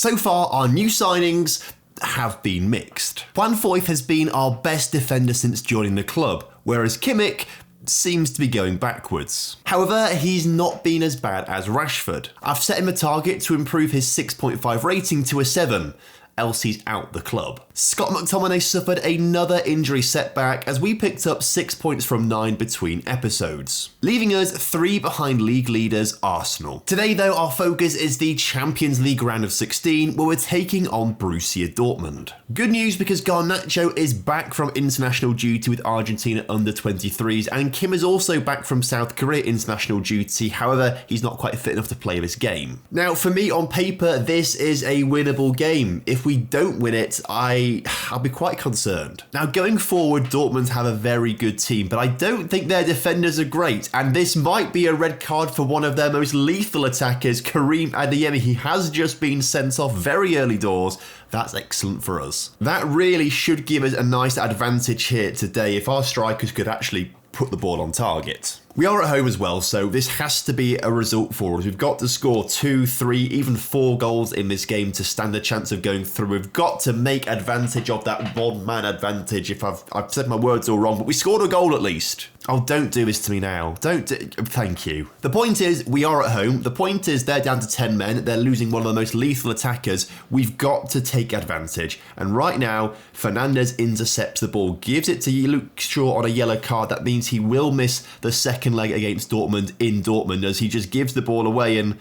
So far, our new signings have been mixed. Juan Foyth has been our best defender since joining the club, whereas Kimmich seems to be going backwards. However, he's not been as bad as Rashford. I've set him a target to improve his 6.5 rating to a 7, else he's out the club. Scott McTominay suffered another injury setback as we picked up 6 points from 9 between episodes, leaving us 3 behind league leaders Arsenal. Today though, our focus is the Champions League round of 16 where we're taking on Borussia Dortmund. Good news because Garnacho is back from international duty with Argentina under 23s and Kim is also back from South Korea international duty, however he's not quite fit enough to play this game. Now for me on paper this is a winnable game. If we don't win it, I'll be quite concerned. Now going forward, Dortmund have a very good team, but I don't think their defenders are great, and this might be a red card for one of their most lethal attackers, Karim Adeyemi. He has just been sent off very early doors. That's excellent for us. That really should give us a nice advantage here today if our strikers could actually put the ball on target. We are at home as well, so this has to be a result for us. We've got to score 2, 3, even 4 goals in this game to stand a chance of going through. We've got to make advantage of that one-man advantage. If I've said my words all wrong, but we scored a goal at least. Oh, don't do this to me now. Thank you. The point is, we are at home. The point is, they're down to 10 men. They're losing one of the most lethal attackers. We've got to take advantage. And right now, Fernandes intercepts the ball, gives it to Luke Shaw on a yellow card. That means he will miss the second leg against Dortmund in Dortmund as he just gives the ball away, and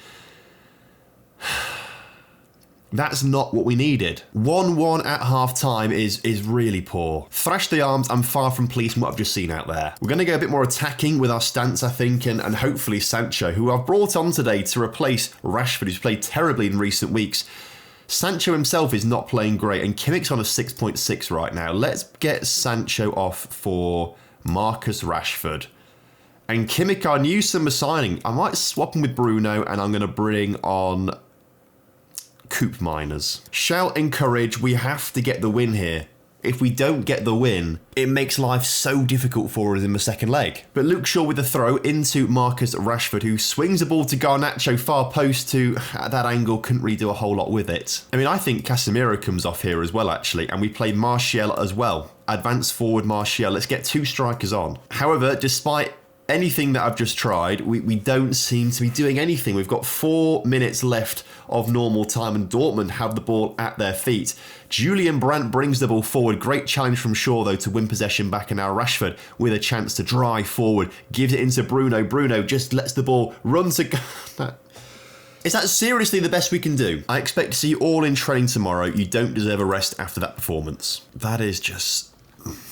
that's not what we needed. 1-1 at half-time is really poor. Thrash the arms, I'm far from pleased from what I've just seen out there. We're going to go a bit more attacking with our stance, I think, and hopefully Sancho, who I've brought on today to replace Rashford, who's played terribly in recent weeks. Sancho himself is not playing great, and Kimmich's on a 6.6 right now. Let's get Sancho off for Marcus Rashford. And Kimmich, our new summer signing, I might swap him with Bruno and I'm going to bring on Coop Miners. Shout and courage, we have to get the win here. If we don't get the win, it makes life so difficult for us in the second leg. But Luke Shaw with the throw into Marcus Rashford, who swings the ball to Garnacho, far post, who at that angle couldn't really do a whole lot with it. I mean, I think Casemiro comes off here as well, actually, and we play Martial as well. Advance forward Martial, let's get 2 strikers on. However, despite anything that I've just tried, we don't seem to be doing anything. We've got 4 minutes left of normal time and Dortmund have the ball at their feet. Julian Brandt brings the ball forward. Great challenge from Shaw though to win possession back, and now Rashford with a chance to drive forward. Gives it into Bruno. Bruno just lets the ball run to... Is that seriously the best we can do? I expect to see you all in training tomorrow. You don't deserve a rest after that performance. That is just...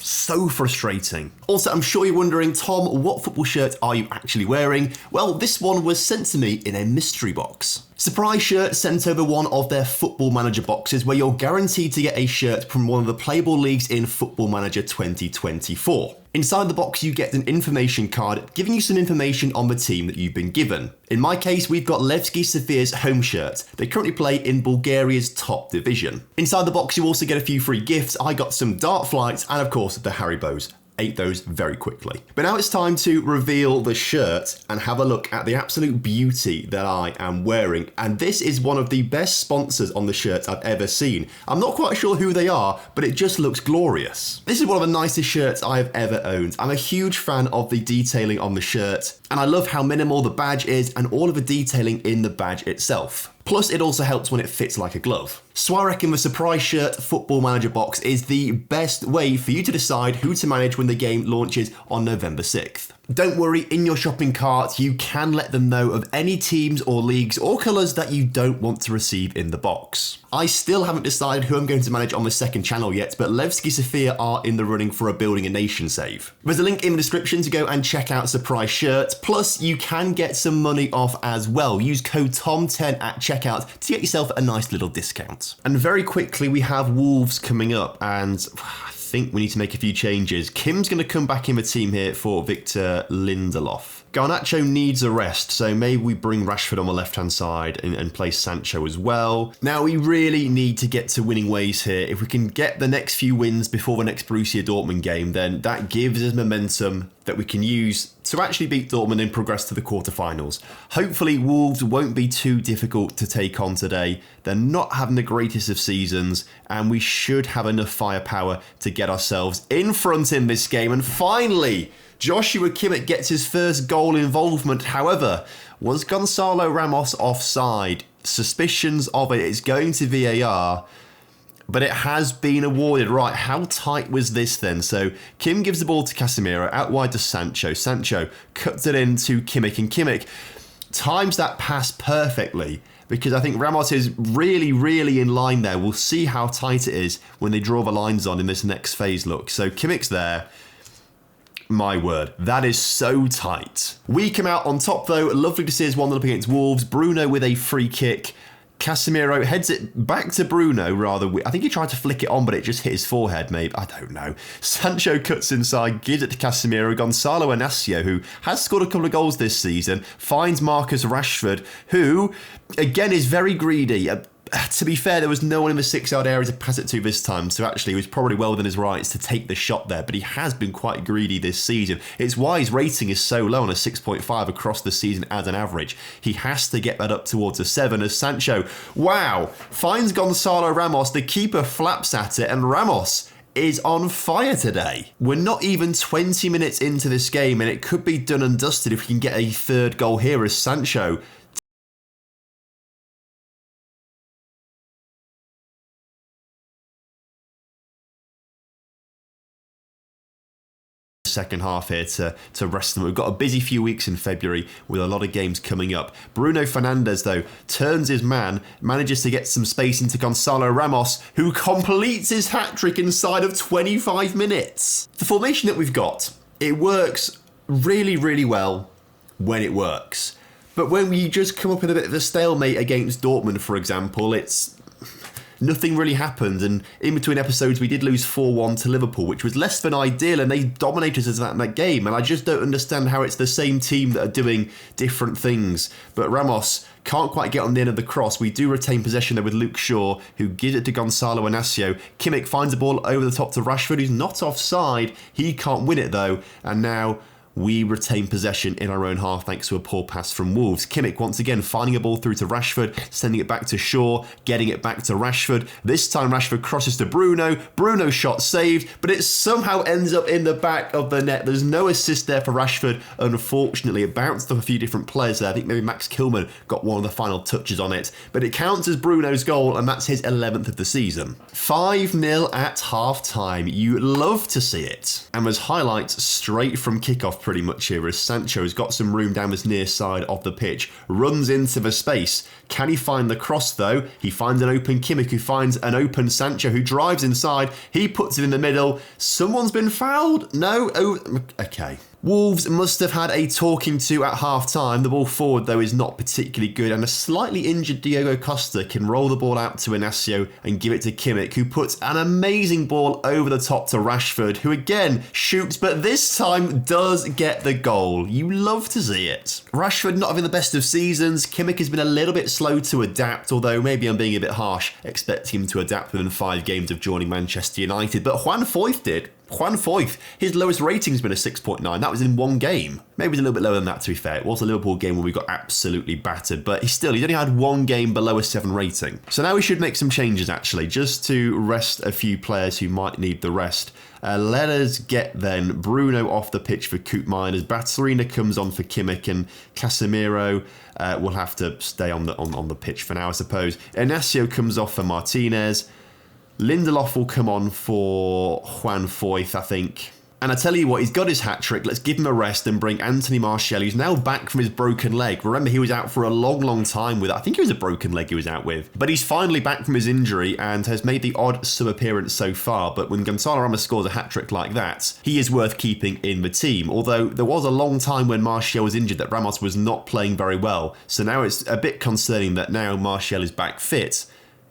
so frustrating. Also, I'm sure you're wondering, Tom, what football shirt are you actually wearing? Well, this one was sent to me in a mystery box. Surprise Shirt sent over one of their Football Manager boxes where you're guaranteed to get a shirt from one of the playable leagues in Football Manager 2024. Inside the box, you get an information card giving you some information on the team that you've been given. In my case, we've got Levski Sofia's home shirt. They currently play in Bulgaria's top division. Inside the box, you also get a few free gifts. I got some dart flights and, of course, the Haribos. Ate those very quickly. But now it's time to reveal the shirt and have a look at the absolute beauty that I am wearing. And this is one of the best sponsors on the shirt I've ever seen. I'm not quite sure who they are, but it just looks glorious. This is one of the nicest shirts I've ever owned. I'm a huge fan of the detailing on the shirt, and I love how minimal the badge is and all of the detailing in the badge itself. Plus, it also helps when it fits like a glove. So I reckon the Surprise Shirt Football Manager box is the best way for you to decide who to manage when the game launches on November 6th. Don't worry, in your shopping cart, you can let them know of any teams or leagues or colours that you don't want to receive in the box. I still haven't decided who I'm going to manage on the second channel yet, but Levski Sofia are in the running for a Building a Nation save. There's a link in the description to go and check out Surprise Shirt, plus you can get some money off as well. Use code TOM10 at checkout to get yourself a nice little discount. And very quickly, we have Wolves coming up, and I think we need to make a few changes. Kim's going to come back in the team here for Victor Lindelof. Garnacho needs a rest, so maybe we bring Rashford on the left-hand side and play Sancho as well. Now, we really need to get to winning ways here. If we can get the next few wins before the next Borussia Dortmund game, then that gives us momentum that we can use to actually beat Dortmund and progress to the quarterfinals. Hopefully, Wolves won't be too difficult to take on today. They're not having the greatest of seasons, and we should have enough firepower to get ourselves in front in this game. And finally, Joshua Kimmich gets his first goal involvement. However, was Gonzalo Ramos offside? Suspicions of it. It's going to VAR, but it has been awarded. Right, how tight was this then? So Kim gives the ball to Casemiro, out wide to Sancho. Sancho cuts it into Kimmich, and Kimmich times that pass perfectly, because I think Ramos is really, really in line there. We'll see how tight it is when they draw the lines on in this next phase look. So Kimmich's there. My word, that is so tight. We come out on top though. Lovely to see us 1-0 up against Wolves. Bruno with a free kick. Casemiro heads it back to Bruno rather. I think he tried to flick it on, but it just hit his forehead, maybe. I don't know. Sancho cuts inside, gives it to Casemiro. Gonzalo Inacio, who has scored a couple of goals this season, finds Marcus Rashford, who, again, is very greedy. To be fair, there was no one in the 6-yard area to pass it to this time, so actually he was probably well within his rights to take the shot there, but he has been quite greedy this season. It's why his rating is so low on a 6.5 across the season as an average. He has to get that up towards a 7 as Sancho, wow, finds Gonzalo Ramos. The keeper flaps at it, and Ramos is on fire today. We're not even 20 minutes into this game, and it could be done and dusted if we can get a third goal here as Sancho second half here to rest them. We've got a busy few weeks in February with a lot of games coming up. Bruno Fernandes, though, turns his man, manages to get some space into Gonzalo Ramos, who completes his hat-trick inside of 25 minutes. The formation that we've got, it works really, really well when it works. But when we just come up with a bit of a stalemate against Dortmund, for example, nothing really happened, and in between episodes we did lose 4-1 to Liverpool, which was less than ideal, and they dominated us in that game, and I just don't understand how it's the same team that are doing different things. But Ramos can't quite get on the end of the cross. We do retain possession there with Luke Shaw, who gives it to Gonzalo Inacio. Kimmich finds the ball over the top to Rashford, who's not offside. He can't win it though, and now we retain possession in our own half thanks to a poor pass from Wolves. Kimmich once again finding a ball through to Rashford, sending it back to Shaw, getting it back to Rashford. This time Rashford crosses to Bruno. Bruno's shot saved, but it somehow ends up in the back of the net. There's no assist there for Rashford, unfortunately. It bounced off a few different players there. I think maybe Max Kilman got one of the final touches on it, but it counts as Bruno's goal, and that's his 11th of the season. 5-0 at half-time. You love to see it. And there's highlights straight from kickoff pretty much here as Sancho has got some room down this near side of the pitch, runs into the space. Can he find the cross though? He finds an open Kimmich, who finds an open Sancho, who drives inside. He puts it in the middle. Someone's been fouled? No? Oh, okay. Wolves must have had a talking to at half-time. The ball forward, though, is not particularly good, and a slightly injured Diego Costa can roll the ball out to Inacio and give it to Kimmich, who puts an amazing ball over the top to Rashford, who again shoots, but this time does get the goal. You love to see it. Rashford not having the best of seasons. Kimmich has been a little bit slow to adapt, although maybe I'm being a bit harsh, expecting him to adapt within 5 games of joining Manchester United, but Juan Foyth did. Juan Foyth, his lowest rating's been a 6.9. That was in one game. Maybe it's a little bit lower than that, to be fair. It was a Liverpool game where we got absolutely battered, but he's only had one game below a 7 rating. So now we should make some changes, actually, just to rest a few players who might need the rest. Let us get then Bruno off the pitch for Koop Miners. Batsarina comes on for Kimmich, and Casemiro will have to stay on the pitch for now, I suppose. Inacio comes off for Martinez. Lindelof will come on for Juan Foyth, I think. And I tell you what, he's got his hat-trick. Let's give him a rest and bring Anthony Martial, who's now back from his broken leg. Remember, he was out for a long, long time with it. I think it was a broken leg he was out with. But he's finally back from his injury and has made the odd sub-appearance so far. But when Gonzalo Ramos scores a hat-trick like that, he is worth keeping in the team. Although there was a long time when Martial was injured that Ramos was not playing very well. So now it's a bit concerning that now Martial is back fit.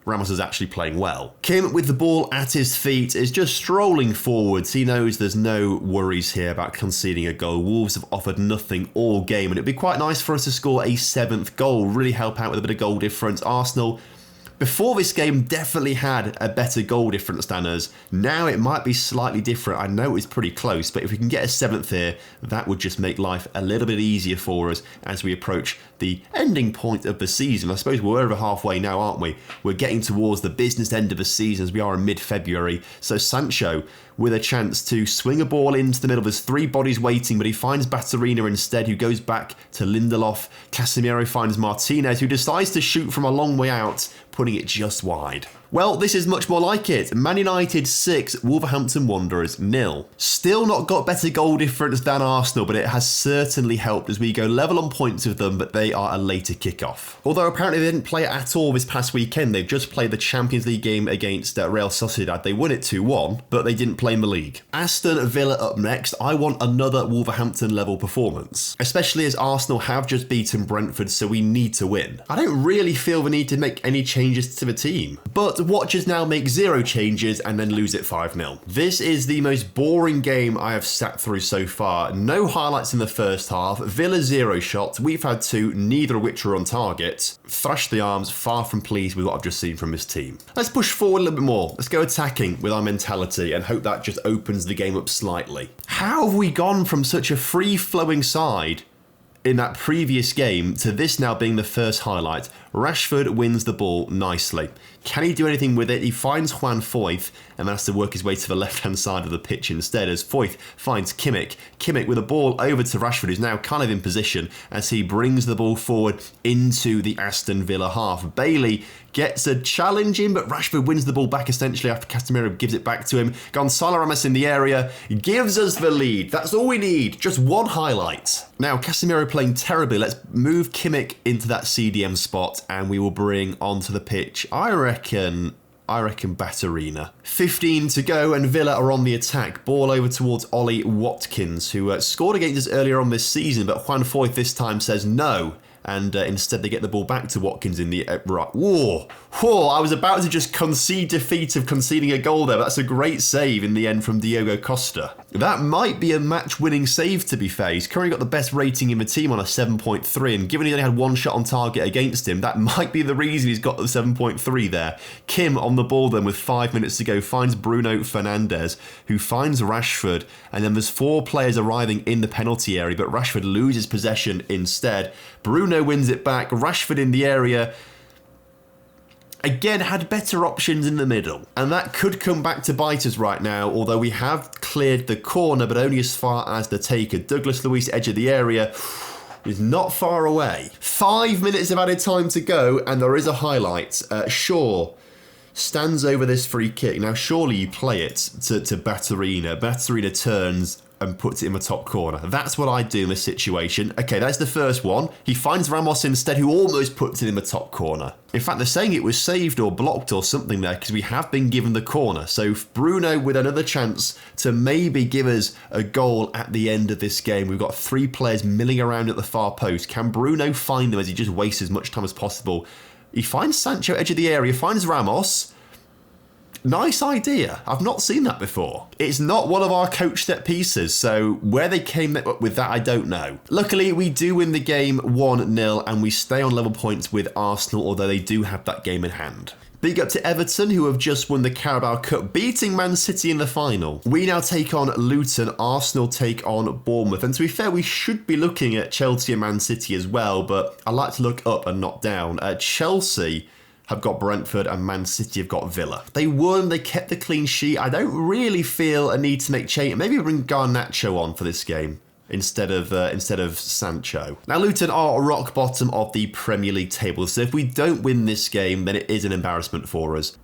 Ramos is actually playing well. Kim, with the ball at his feet, is just strolling forwards. He knows there's no worries here about conceding a goal. Wolves have offered nothing all game, and it'd be quite nice for us to score a 7th goal, really help out with a bit of goal difference. Arsenal, before this game, definitely had a better goal difference than us. Now it might be slightly different. I know it's pretty close, but if we can get a 7th here, that would just make life a little bit easier for us as we approach the ending point of the season. I suppose we're over halfway now, aren't we? We're getting towards the business end of the season as we are in mid-February. So Sancho with a chance to swing a ball into the middle. There's 3 bodies waiting, but he finds Baturina instead, who goes back to Lindelof. Casemiro finds Martinez, who decides to shoot from a long way out, putting it just wide. Well, this is much more like it. Man United 6, Wolverhampton Wanderers 0. Still not got better goal difference than Arsenal, but it has certainly helped as we go level on points with them, but they are a later kickoff. Although apparently they didn't play it at all this past weekend. They've just played the Champions League game against Real Sociedad. They won it 2-1, but they didn't play in the league. Aston Villa up next. I want another Wolverhampton level performance, especially as Arsenal have just beaten Brentford, so we need to win. I don't really feel the need to make any changes to the team, but watch us now make 0 changes and then lose it 5-0. This is the most boring game I have sat through so far. No highlights in the first half. Villa 0 shots. We've had 2, neither of which were on target. Thrash the arms, far from pleased with what I've just seen from this team. Let's push forward a little bit more. Let's go attacking with our mentality and hope that just opens the game up slightly. How have we gone from such a free-flowing side in that previous game to this now being the first highlight? Rashford wins the ball nicely. Can he do anything with it? He finds Juan Foyth and then has to work his way to the left-hand side of the pitch instead as Foyth finds Kimmich. Kimmich with a ball over to Rashford, who's now kind of in position as he brings the ball forward into the Aston Villa half. Bailey gets a challenge in, but Rashford wins the ball back essentially after Casemiro gives it back to him. Gonzalo Ramos in the area gives us the lead. That's all we need. Just one highlight. Now, Casemiro playing terribly. Let's move Kimmich into that CDM spot and we will bring onto the pitch, I reckon Baturina. 15 to go and Villa are on the attack. Ball over towards Ollie Watkins, who scored against us earlier on this season, but Juan Foyth this time says no. And instead they get the ball back to Watkins in the right. Whoa, I was about to just concede defeat of conceding a goal there. But that's a great save in the end from Diogo Costa. That might be a match-winning save, to be fair. He's currently got the best rating in the team on a 7.3, and given he only had 1 shot on target against him, that might be the reason he's got the 7.3 there. Kim on the ball then with 5 minutes to go finds Bruno Fernandes, who finds Rashford, and then there's 4 players arriving in the penalty area, but Rashford loses possession instead. Bruno wins it back. Rashford in the area. Again, had better options in the middle. And that could come back to bite us right now, although we have cleared the corner, but only as far as the taker. Douglas Luiz, edge of the area, is not far away. 5 minutes of added time to go, and there is a highlight. Shaw stands over this free kick. Now, surely you play it to Baturina. Baturina turns and puts it in the top corner. That's what I do in this situation. Okay, that's the first one. He finds Ramos instead, who almost puts it in the top corner. In fact, they're saying it was saved or blocked or something there because we have been given the corner. So Bruno with another chance to maybe give us a goal at the end of this game. We've got 3 players milling around at the far post. Can Bruno find them as he just wastes as much time as possible? He finds Sancho, edge of the area, finds Ramos. Nice idea. I've not seen that before. It's not one of our coach set pieces, so where they came up with that, I don't know. Luckily, we do win the game 1-0 and we stay on level points with Arsenal, although they do have that game in hand. Big up to Everton, who have just won the Carabao Cup, beating Man City in the final. We now take on Luton, Arsenal take on Bournemouth. And to be fair, we should be looking at Chelsea and Man City as well, but I like to look up and not down. Chelsea have got Brentford and Man City have got Villa. They won, they kept the clean sheet. I don't really feel a need to make change. Maybe bring Garnacho on for this game instead of Sancho. Now, Luton are rock bottom of the Premier League table, so if we don't win this game, then it is an embarrassment for us.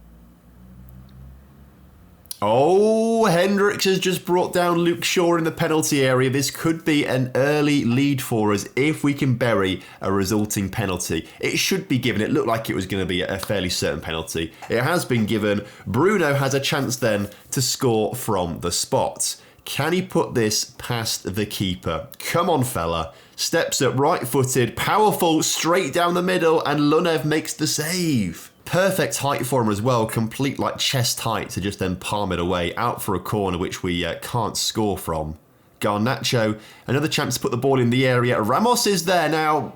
Oh, Hendricks has just brought down Luke Shaw in the penalty area. This could be an early lead for us if we can bury a resulting penalty. It should be given. It looked like it was going to be a fairly certain penalty. It has been given. Bruno has a chance then to score from the spot. Can he put this past the keeper? Come on, fella. Steps up, right-footed, powerful, straight down the middle, and Lunev makes the save. Perfect height for him as well, complete like chest height to just then palm it away out for a corner which we can't score from. Garnacho, another chance to put the ball in the area. Ramos is there now.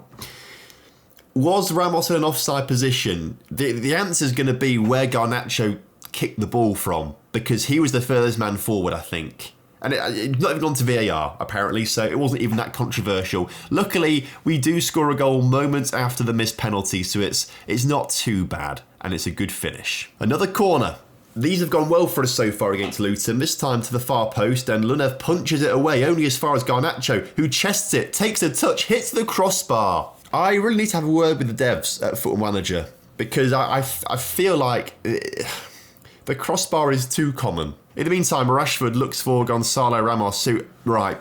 Was Ramos in an offside position? The answer is going to be where Garnacho kicked the ball from, because he was the furthest man forward, I think. And it's not even gone to VAR, apparently, so it wasn't even that controversial. Luckily, we do score a goal moments after the missed penalty, so it's not too bad, and it's a good finish. Another corner. These have gone well for us so far against Luton, this time to the far post, and Lunev punches it away, only as far as Garnacho, who chests it, takes a touch, hits the crossbar. I really need to have a word with the devs at Football Manager, because I feel like the crossbar is too common. In the meantime, Rashford looks for Gonzalo Ramos, who, right,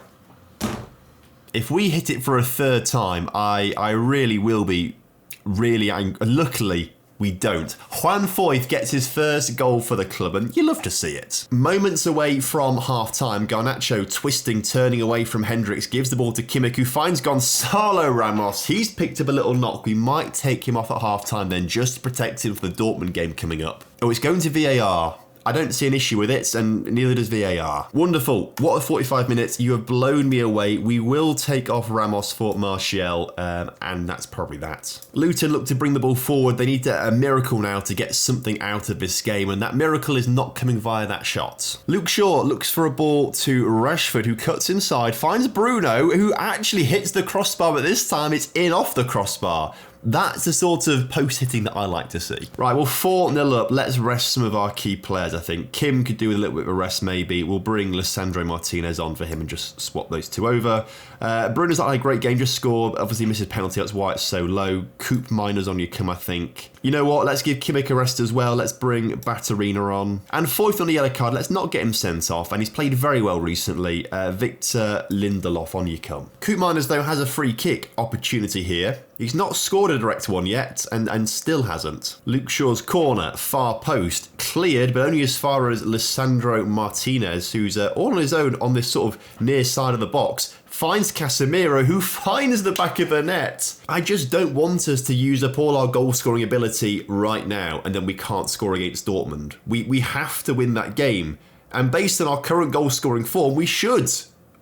if we hit it for a third time, I really will be really angry. Luckily, we don't. Juan Foyth gets his first goal for the club, and you love to see it. Moments away from half-time, Garnacho twisting, turning away from Hendricks, gives the ball to Kimmich, who finds Gonzalo Ramos. He's picked up a little knock. We might take him off at half-time then, just to protect him for the Dortmund game coming up. Oh, it's going to VAR. I don't see an issue with it, and neither does VAR. Wonderful. What a 45 minutes. You have blown me away. We will take off Ramos for Martial, and that's probably that. Luton look to bring the ball forward. They need a miracle now to get something out of this game, and that miracle is not coming via that shot. Luke Shaw looks for a ball to Rashford, who cuts inside, finds Bruno, who actually hits the crossbar, but this time it's in off the crossbar. That's the sort of post-hitting that I like to see. Right, well, 4-0 up. Let's rest some of our key players, I think. Kim could do with a little bit of a rest, maybe. We'll bring Lisandro Martinez on for him and just swap those two over. Bruno's not had a great game, just scored. Obviously misses penalty, that's why it's so low. Coop Miners on your come, I think. You know what? Let's give Kimmich a rest as well. Let's bring Batarina on. And Foyth on the yellow card. Let's not get him sent off. And he's played very well recently. Victor Lindelof on your come. Coop Miners, though, has a free kick opportunity here. He's not scored a direct one yet, and still hasn't. Luke Shaw's corner, far post, cleared, but only as far as Lisandro Martinez, who's all on his own on this sort of near side of the box, finds Casemiro, who finds the back of the net. I just don't want us to use up all our goal-scoring ability right now, and then we can't score against Dortmund. We have to win that game, and based on our current goal-scoring form, we should,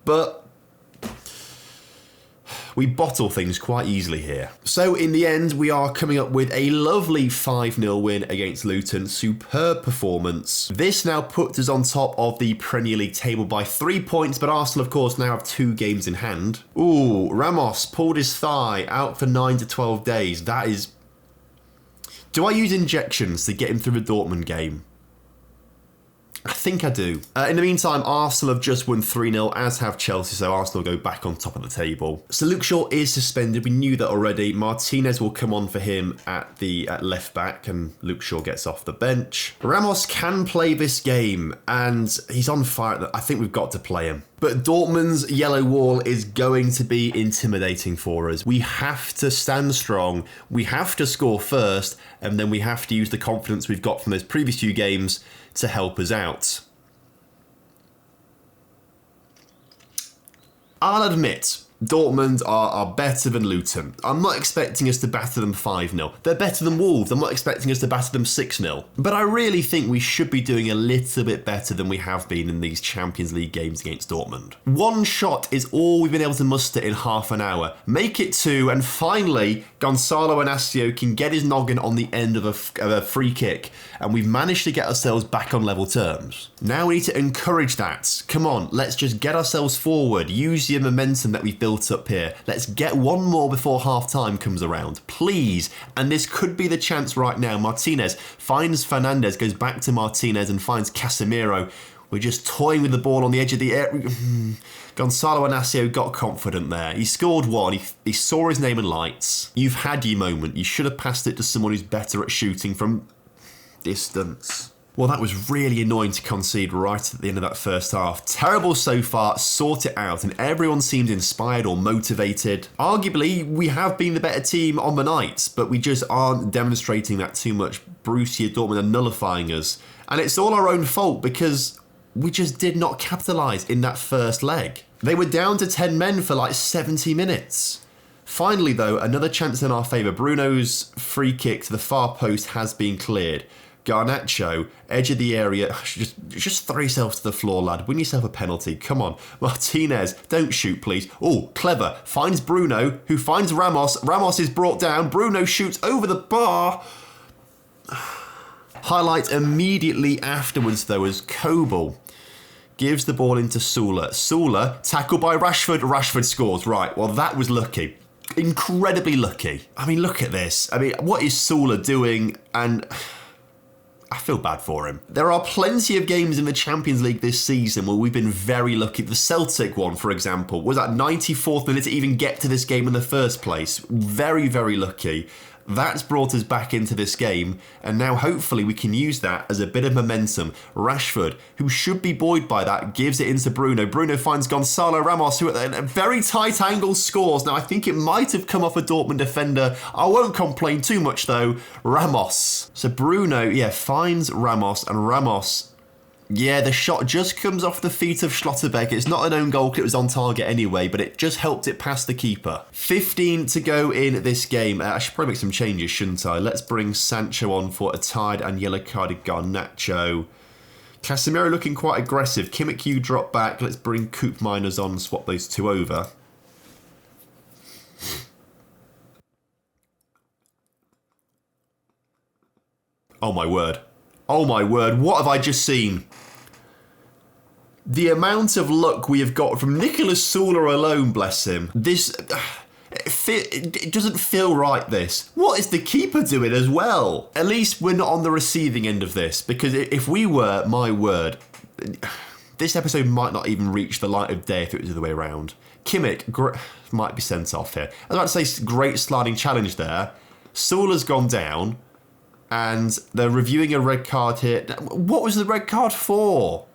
but we bottle things quite easily here. So in the end, we are coming up with a lovely 5-0 win against Luton. Superb performance. This now puts us on top of the Premier League table by 3 points, but Arsenal, of course, now have 2 games in hand. Ooh, Ramos pulled his thigh, out for 9 to 12 days. That is... Do I use injections to get him through the Dortmund game? I think I do. In the meantime, Arsenal have just won 3-0, as have Chelsea, so Arsenal go back on top of the table. So Luke Shaw is suspended. We knew that already. Martinez will come on for him at left back, and Luke Shaw gets off the bench. Ramos can play this game, and he's on fire. I think we've got to play him. But Dortmund's yellow wall is going to be intimidating for us. We have to stand strong, we have to score first, and then we have to use the confidence we've got from those previous 2 games to help us out. I'll admit, Dortmund are better than Luton. I'm not expecting us to batter them 5-0. They're better than Wolves. I'm not expecting us to batter them 6-0. But I really think we should be doing a little bit better than we have been in these Champions League games against Dortmund. 1 shot is all we've been able to muster in half an hour. Make it 2, and finally, Gonzalo Inacio can get his noggin on the end of a free kick, and we've managed to get ourselves back on level terms. Now we need to encourage that. Come on, let's just get ourselves forward. Use the momentum that we've built up here. Let's get 1 more before half-time comes around, please. And this could be the chance right now. Martinez finds Fernandez, goes back to Martinez and finds Casemiro. We're just toying with the ball on the edge of the area. Gonzalo Inacio got confident there. He scored 1. He saw his name in lights. You've had your moment. You should have passed it to someone who's better at shooting from distance. Well, that was really annoying to concede right at the end of that first half. Terrible so far, sort it out, and everyone seems inspired or motivated. Arguably, we have been the better team on the night, but we just aren't demonstrating that too much. Borussia Dortmund are nullifying us. And it's all our own fault because we just did not capitalise in that first leg. They were down to 10 men for like 70 minutes. Finally, though, another chance in our favour. Bruno's free kick to the far post has been cleared. Garnacho, edge of the area. Just throw yourself to the floor, lad. Win yourself a penalty. Come on. Martinez, don't shoot, please. Oh, clever. Finds Bruno, who finds Ramos. Ramos is brought down. Bruno shoots over the bar. Highlight immediately afterwards, though, as Kobel gives the ball into Sula. Sula, tackled by Rashford. Rashford scores. Right, well, that was lucky. Incredibly lucky. I mean, look at this. I mean, what is Sula doing? And I feel bad for him. There are plenty of games in the Champions League this season where we've been very lucky. The Celtic one, for example, was at 94th minute to even get to this game in the first place. Very, very lucky. That's brought us back into this game, and now hopefully we can use that as a bit of momentum. Rashford, who should be buoyed by that, gives it into Bruno. Bruno finds Gonzalo Ramos, who at a very tight angle scores. Now, I think it might have come off a Dortmund defender. I won't complain too much, though. Ramos. So Bruno, finds Ramos, and Ramos... Yeah, the shot just comes off the feet of Schlotterbeck. It's not an own goal, it was on target anyway, but it just helped it past the keeper. 15 to go in this game. I should probably make some changes, shouldn't I? Let's bring Sancho on for a tied and yellow-carded Garnacho. Casemiro looking quite aggressive. Kimmich, you drop back. Let's bring Coop Miners on and swap those two over. Oh my word. Oh my word, what have I just seen? The amount of luck we have got from Nicolas Sula alone, bless him. This... It doesn't feel right, this. What is the keeper doing as well? At least we're not on the receiving end of this, because if we were, my word, this episode might not even reach the light of day if it was the other way around. Kimmich might be sent off here. I was about to say great sliding challenge there. Sula's gone down. And they're reviewing a red card here. What was the red card for?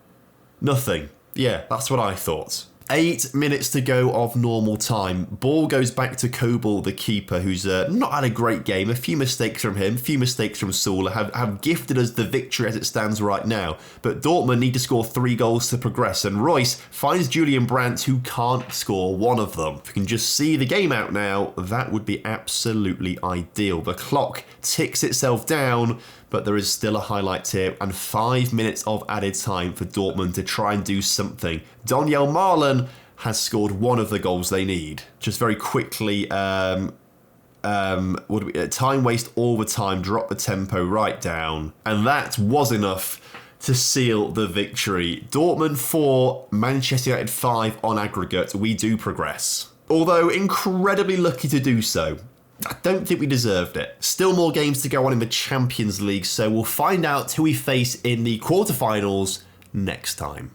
Nothing. Yeah, that's what I thought. 8 minutes to go of normal time. Ball goes back to Kobel, the keeper, who's not had a great game. A few mistakes from him, a few mistakes from Sula have gifted us the victory as it stands right now. But Dortmund need to score 3 goals to progress. And Royce finds Julian Brandt, who can't score one of them. If we can just see the game out now, that would be absolutely ideal. The clock ticks itself down, but there is still a highlight here, and 5 minutes of added time for Dortmund to try and do something. Daniel Marlon has scored one of the goals they need. Just very quickly, time waste all the time, drop the tempo right down, and that was enough to seal the victory. Dortmund 4, Manchester United 5 on aggregate. We do progress. Although incredibly lucky to do so. I don't think we deserved it. Still more games to go on in the Champions League, so we'll find out who we face in the quarterfinals next time.